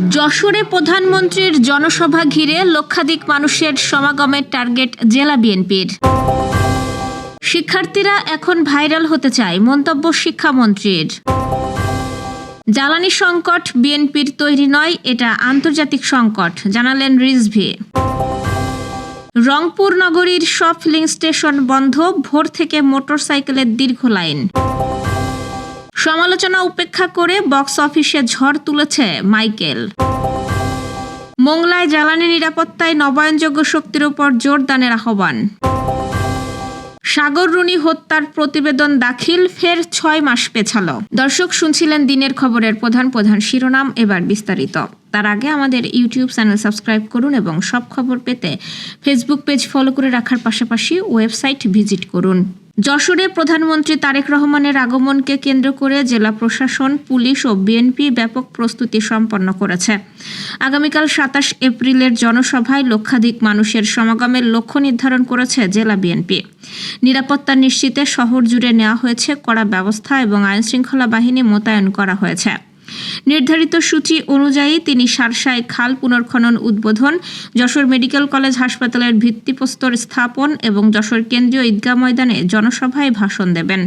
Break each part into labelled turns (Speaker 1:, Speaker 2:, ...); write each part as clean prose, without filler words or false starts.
Speaker 1: যশোরে প্রধানমন্ত্রীর জনসভা ঘিরে লক্ষাধিক মানুষের সমাগমের টার্গেট জেলা বিএনপির। শিক্ষার্থীরা এখন ভাইরাল হতে চায়, মন্তব্য শিক্ষামন্ত্রীর। জ্বালানি সংকট বিএনপির তৈরি নয়, এটা আন্তর্জাতিক সংকট, জানালেন রিজভী। রংপুর নগরীর সব ফিলিং স্টেশন বন্ধ, ভোর থেকে মোটরসাইকেলের দীর্ঘ লাইন। সমালোচনা উপেক্ষা করে বক্স অফিসে ঝড় তুলেছে মাইকেল। মোংলায় জ্বালানি নিরাপত্তায় নবায়নযোগ্য শক্তির উপর জোরদানের আহ্বান। সাগর রুনি হত্যার প্রতিবেদন দাখিল ফের 6 মাস পেছাল। দর্শক, শুনছিলেন দিনের খবরের প্রধান শিরোনাম, এবার বিস্তারিত। তার আগে আমাদের ইউটিউব চ্যানেল সাবস্ক্রাইব করুন এবং সব খবর পেতে ফেসবুক পেজ ফলো করে রাখার পাশাপাশি ওয়েবসাইট ভিজিট করুন। যশোরে প্রধানমন্ত্রী তারেক রহমানের আগমনকে কেন্দ্র করে জেলা প্রশাসন, পুলিশ ও বিএনপি ব্যাপক প্রস্তুতি সম্পন্ন করেছে। আগামীকাল 27 এপ্রিলের জনসভায় লক্ষাধিক মানুষের সমাগমের লক্ষ্য নির্ধারণ করেছে জেলা বিএনপি। নিরাপত্তা নিশ্চিতে শহর জুড়ে নেওয়া হয়েছে কড়া ব্যবস্থা এবং আইনশৃঙ্খলা বাহিনী মোতায়েন করা হয়েছে। নির্ধারিত সূচি অনুযায়ী তিনি সারসায় খাল পুনর্খনন উদ্বোধন, যশোর মেডিকেল কলেজ হাসপাতালের ভিত্তিপ্রস্তর স্থাপন এবং যশোর কেন্দ্রীয় ঈদগাহ ময়দানে জনসভায় ভাষণ দেবেন।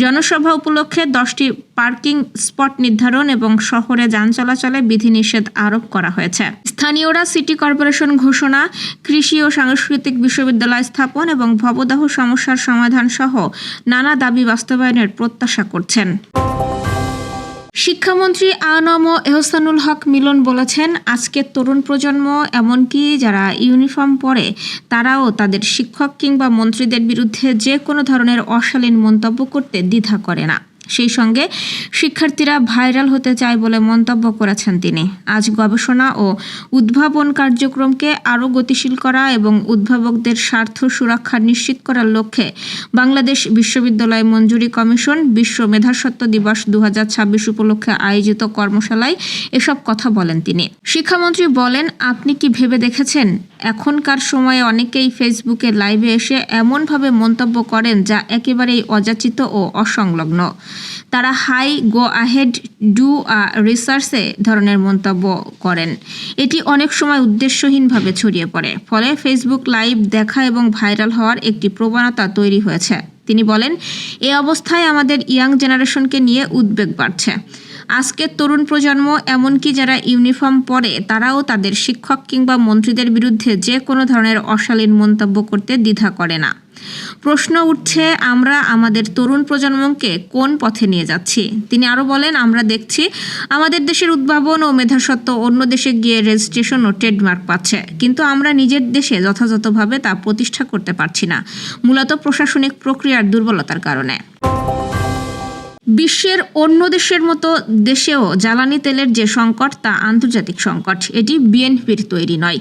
Speaker 1: জনসভা উপলক্ষে 10টি পার্কিং স্পট নির্ধারণ এবং শহরে যান চলাচলে বিধিনিষেধ আরোপ করা হয়েছে। স্থানীয়রা সিটি কর্পোরেশন ঘোষণা, কৃষি ও সাংস্কৃতিক বিশ্ববিদ্যালয় স্থাপন এবং ভবদাহ সমস্যার সমাধান সহ নানা দাবি বাস্তবায়নের প্রত্যাশা করছেন। শিক্ষামন্ত্রী আ.ন.ম এহসানুল হক মিলন বলেছেন, আজকের তরুণ প্রজন্ম, এমনকি যারা ইউনিফর্ম পরে, তারাও তাদের শিক্ষক কিংবা মন্ত্রীদের বিরুদ্ধে যে কোনো ধরনের অশালীন মন্তব্য করতে দ্বিধা করে না। সেই সঙ্গে শিক্ষার্থীরা ভাইরাল হতে চায় বলে মন্তব্য করেছেন তিনি। আজ গবেষণা ও উদ্ভাবন কার্যক্রমকে আরও গতিশীল করা এবং উদ্ভাবকদের স্বার্থ সুরক্ষা নিশ্চিত করার লক্ষ্যে বাংলাদেশ বিশ্ববিদ্যালয় মঞ্জুরি কমিশন বিশ্ব মেধাস্বত্ব দিবস 2026 উপলক্ষে আয়োজিত কর্মশালায় এসব কথা বলেন তিনি। শিক্ষামন্ত্রী বলেন, আপনি কি ভেবে দেখেছেন, এখনকার সময়ে অনেকেই ফেসবুকে লাইভে এসে এমনভাবে মন্তব্য করেন যা একেবারেই অযাচিত ও অসংলগ্ন। তারা হাই, গো আহেড, ডু রিসার্চে ধরনের মন্তব্য করেন। এটি অনেক সময় উদ্দেশ্যহীনভাবে ছড়িয়ে পড়ে, ফলে ফেসবুক লাইভ দেখা এবং ভাইরাল হওয়ার একটি প্রবণতা তৈরি হয়েছে। তিনি বলেন, এ অবস্থায় আমাদের ইয়াং জেনারেশনকে নিয়ে উদ্বেগ বাড়ছে। আজকের তরুণ প্রজন্ম, এমনকি যারা ইউনিফর্ম পরে, তারাও তাদের শিক্ষক কিংবা মন্ত্রীদের বিরুদ্ধে যে কোনো ধরনের অশালীন মন্তব্য করতে দ্বিধা করে না। প্রশ্ন উঠছে, আমরা আমাদের তরুণ প্রজন্মকে কোন পথে নিয়ে যাচ্ছি? তিনি আরও বলেন, আমরা দেখছি আমাদের দেশের উদ্ভাবন ও মেধাস্বত্ব অন্য দেশে গিয়ে রেজিস্ট্রেশন ও ট্রেডমার্ক পাচ্ছে, কিন্তু আমরা নিজের দেশে যথাযথভাবে তা প্রতিষ্ঠা করতে পারছি না, মূলত প্রশাসনিক প্রক্রিয়ার দুর্বলতার কারণে। বিশ্বের অন্য দেশের মতো দেশেও জ্বালানি তেলের যে সংকট, তা আন্তর্জাতিক সংকট, এটি বিএনপির তৈরি নয়।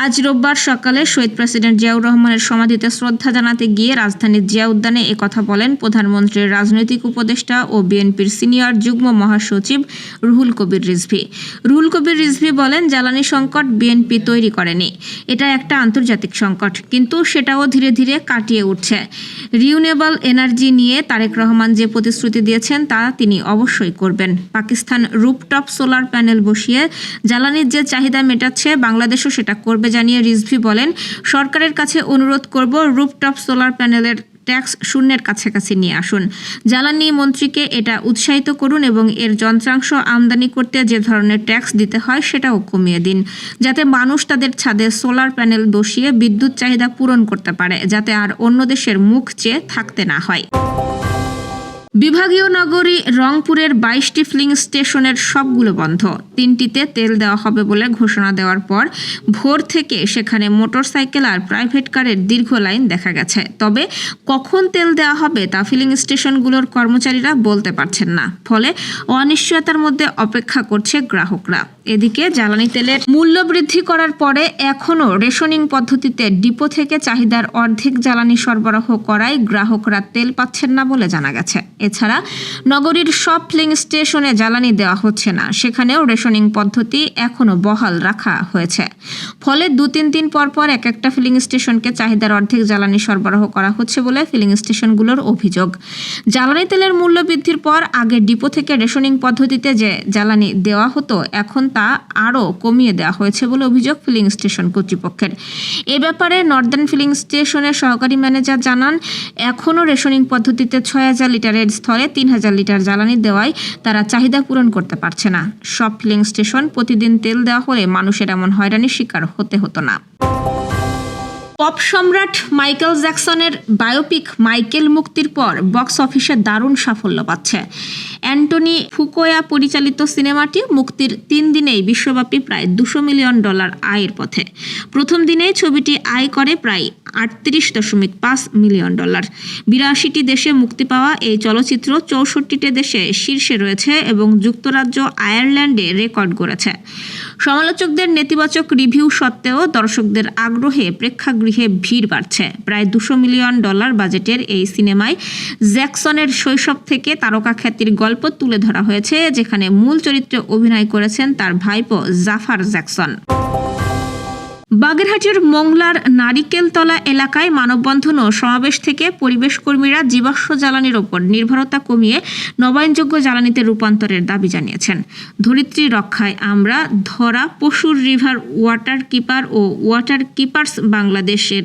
Speaker 1: আজ রোববার সকালে শহীদ প্রেসিডেন্ট জিয়াউর রহমানের সমাধিতে শ্রদ্ধা জানাতে গিয়ে রাজধানীর জিয়া উদ্যানে একথা বলেন প্রধানমন্ত্রীর রাজনৈতিক উপদেষ্টা ও বিএনপির সিনিয়র যুগ্ম মহাসচিব রুহুল কবির রিজভী। রুহুল কবির রিজভী বলেন, জ্বালানি সংকট বিএনপি তৈরি করেনি, এটা একটা আন্তর্জাতিক সংকট, কিন্তু সেটাও ধীরে ধীরে কাটিয়ে উঠছে। রিনিউয়েবল এনার্জি নিয়ে তারেক রহমান যে প্রতিশ্রুতি দিয়েছেন তা তিনি অবশ্যই করবেন। পাকিস্তান রুফটপ সোলার প্যানেল বসিয়ে জ্বালানির যে চাহিদা মেটাচ্ছে, বাংলাদেশও সেটা করবে জানিয়ে রিজভী বলেন, সরকারের কাছে অনুরোধ করব, রুফটপ সোলার প্যানেলের ট্যাক্স শূন্যের কাছাকাছি নিয়ে আসুন। জ্বালানি মন্ত্রীকে এটা উৎসাহিত করুন এবং এর যন্ত্রাংশ আমদানি করতে যে ধরনের ট্যাক্স দিতে হয় সেটাও কমিয়ে দিন, যাতে মানুষ তাদের ছাদে সোলার প্যানেল বসিয়ে বিদ্যুৎ চাহিদা পূরণ করতে পারে, যাতে আর অন্য দেশের মুখ চেয়ে থাকতে না হয়। বিভাগীয় নগরী রংপুরের 22টি ফিলিং স্টেশনের সবগুলো বন্ধ। 3টিতে তেল দেওয়া হবে বলে ঘোষণা দেওয়ার পর ভোর থেকে সেখানে মোটরসাইকেল আর প্রাইভেট কারের দীর্ঘ লাইন দেখা গেছে। তবে কখন তেল দেওয়া হবে তা ফিলিং স্টেশনগুলোর কর্মচারীরা বলতে পারছেন না, ফলে অনিশ্চয়তার মধ্যে অপেক্ষা করছে গ্রাহকরা। এদিকে জ্বালানি তেলের মূল্য বৃদ্ধি করার পরে এখনও রেশনিং পদ্ধতিতে ডিপো থেকে চাহিদার অর্ধেক জ্বালানি সরবরাহ করায় গ্রাহকরা তেল পাচ্ছেন না বলে জানা গেছে। এছাড়া নগরীর সব ফিলিং স্টেশনে জ্বালানি দেওয়া হচ্ছে না, সেখানেও রেশনিং পদ্ধতি এখনও বহাল রাখা হয়েছে। ফলে 2-3 দিন পর এক একটা ফিলিং স্টেশনকে চাহিদার অর্ধেক জ্বালানি সরবরাহ করা হচ্ছে বলে ফিলিং স্টেশনগুলোর অভিযোগ। জ্বালানি তেলের মূল্য বৃদ্ধির পর আগে ডিপো থেকে রেশনিং পদ্ধতিতে যে জ্বালানি দেওয়া হতো, এখন তা আরও কমিয়ে দেওয়া হয়েছে বলে অভিযোগ ফিলিং স্টেশন কর্তৃপক্ষের। এ ব্যাপারে নর্দার্ন ফিলিং স্টেশনের সহকারী ম্যানেজার জানান, এখনও রেশনিং পদ্ধতিতে 6,000 লিটারের স্থলে 3,000 লিটার জ্বালানি দেওয়ায় তারা চাহিদা পূরণ করতে পারছে না। সব ফিলিং স্টেশন প্রতিদিন তেল দেওয়া হলে মানুষের এমন হয়রানির শিকার হতে হতো না। পপ সম্রাট মাইকেল জ্যাকসনের বায়োপিক মাইকেল মুক্তির পর বক্স অফিসে দারুণ সাফল্য পাচ্ছে। অ্যান্টনি ফুকোয়া পরিচালিত সিনেমাটি মুক্তির 3 দিনেই বিশ্বব্যাপী প্রায় $200 মিলিয়ন আয়ের পথে। প্রথম দিনেই ছবিটি আয় করে প্রায় $38.5 মিলিয়ন। 82টি দেশে মুক্তি পাওয়া এই চলচ্চিত্র 64টি দেশে শীর্ষে রয়েছে এবং যুক্তরাজ্য আয়ারল্যান্ডে রেকর্ড গড়েছে। সমালোচকদের নেতিবাচক রিভিউ সত্ত্বেও দর্শকদের আগ্রহে প্রেক্ষাগৃহে ভিড় বাড়ছে। প্রায় $200 মিলিয়ন বাজেটের এই সিনেমায় জ্যাকসনের শৈশব থেকে তারকা খ্যাতির গল্প তুলে ধরা হয়েছে, যেখানে মূল চরিত্রে অভিনয় করেছেন তার ভাইপো জাফার জ্যাকসন। বাগেরহাটের মোংলার নারিকেলতলা এলাকায় মানববন্ধন ও সমাবেশ থেকে পরিবেশ কর্মীরা জীবাশ্ম জ্বালানির ওপর নির্ভরতা কমিয়ে নবায়নযোগ্য জ্বালানিতে রূপান্তরের দাবি জানিয়েছেন। ধরিত্রী রক্ষায় আমরা ধরা পশুর রিভার ওয়াটার কিপার ও ওয়াটার কিপার্স বাংলাদেশের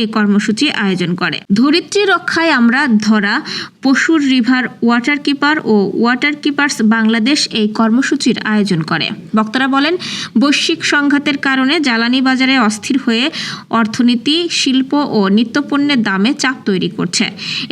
Speaker 1: এ কর্মসূচি আয়োজন করে। ধরিত্রী রক্ষায় আমরা ধরা পশুর রিভার ওয়াটার কিপার ও ওয়াটার কিপার্স বাংলাদেশ এই কর্মসূচির আয়োজন করে। বক্তারা বলেন, বৈশ্বিক সংঘাতের কারণে জ্বালানি বাজারে অস্থির হয়ে অর্থনীতি, শিল্প ও নিত্যপণ্যের দামে চাপ তৈরি করছে।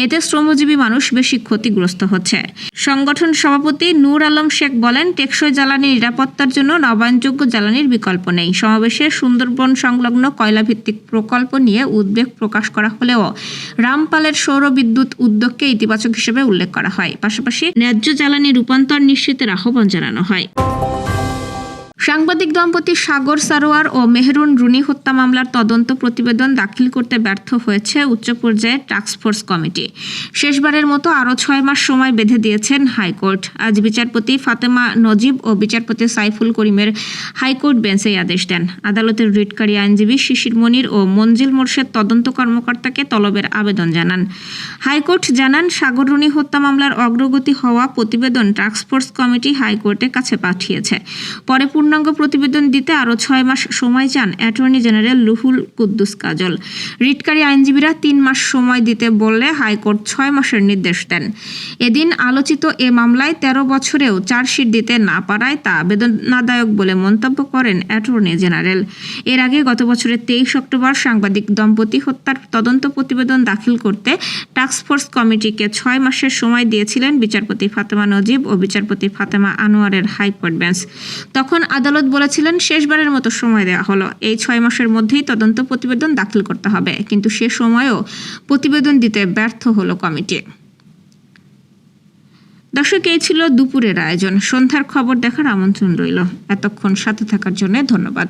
Speaker 1: এতে শ্রমজীবী মানুষ বেশি ক্ষতিগ্রস্ত হচ্ছে। সংগঠন সভাপতি নূর আলম শেখ বলেন, টেকসই জ্বালানি নিরাপত্তার জন্য নবায়নযোগ্য জ্বালানির বিকল্প নেই। সমাবেশে সুন্দরবন সংলগ্ন কয়লাভিত্তিক প্রকল্প নিয়ে উদ্বেগ প্রকাশ করা হলেও রামপালের সৌর বিদ্যুৎ উদ্যোগকে ইতিবাচক হিসেবে উল্লেখ করা হয়। পাশাপাশি ন্যায্য জ্বালানি রূপান্তর নিশ্চিতের আহ্বান জানানো হয়। সাংবাদিক দম্পতি সাগর সারোয়ার ও মেহরুন রুনি হত্যা মামলার তদন্ত প্রতিবেদন দাখিল করতে ব্যর্থ হয়েছে উচ্চ পর্যায়ের টাস্কফোর্স কমিটি। শেষবারের মতো আরও 6 মাস সময় বেঁধে দিয়েছেন হাইকোর্ট। আজ বিচারপতি ফাতেমা নজিব ও বিচারপতি সাইফুল করিমের হাইকোর্ট বেঞ্চ এই আদেশ দেন। আদালতের রিটকারী আইনজীবী শিশির মনির ও মঞ্জিল মোর্শেদ তদন্ত কর্মকর্তাকে তলবের আবেদন জানান। হাইকোর্ট জানান, সাগর রুনি হত্যা মামলার অগ্রগতি হওয়া প্রতিবেদন টাস্কফোর্স কমিটি হাইকোর্টের কাছে পাঠিয়েছে। পরে পূর্ণাঙ্গ প্রতিবেদন দিতে আরও 6 মাস সময় চান অ্যাটর্নি জেনারেল রুহুল কুদ্দুস কাজল। রিটকারী আইনজীবীরা 3 মাস সময় দিতে বললে হাইকোর্ট 6 মাসের নির্দেশ দেন। এদিন আলোচিত এ মামলায় 13 বছরেও চার্জশিট দিতে না পারায় তা বেদনাদায়ক বলে মন্তব্য করেন অ্যাটর্নি জেনারেল। এর আগে গত বছরের 23 অক্টোবর সাংবাদিক দম্পতি হত্যার তদন্ত প্রতিবেদন দাখিল করতে টাস্কফোর্স কমিটিকে 6 মাসের সময় দিয়েছিলেন বিচারপতি ফাতেমা নজিব ও বিচারপতি ফাতেমা আনোয়ারের হাইকোর্ট বেঞ্চ। তখন আদালত বলেছিলেন, শেষবারের মতো সময় দেওয়া হলো, এই 6 মাসের মধ্যেই তদন্ত প্রতিবেদন দাখিল করতে হবে। কিন্তু সে সময়ও প্রতিবেদন দিতে ব্যর্থ হলো কমিটি। দর্শক, এই ছিল দুপুরের আয়োজন। সন্ধ্যার খবর দেখার আমন্ত্রণ রইল। এতক্ষণ সাথে থাকার জন্য ধন্যবাদ।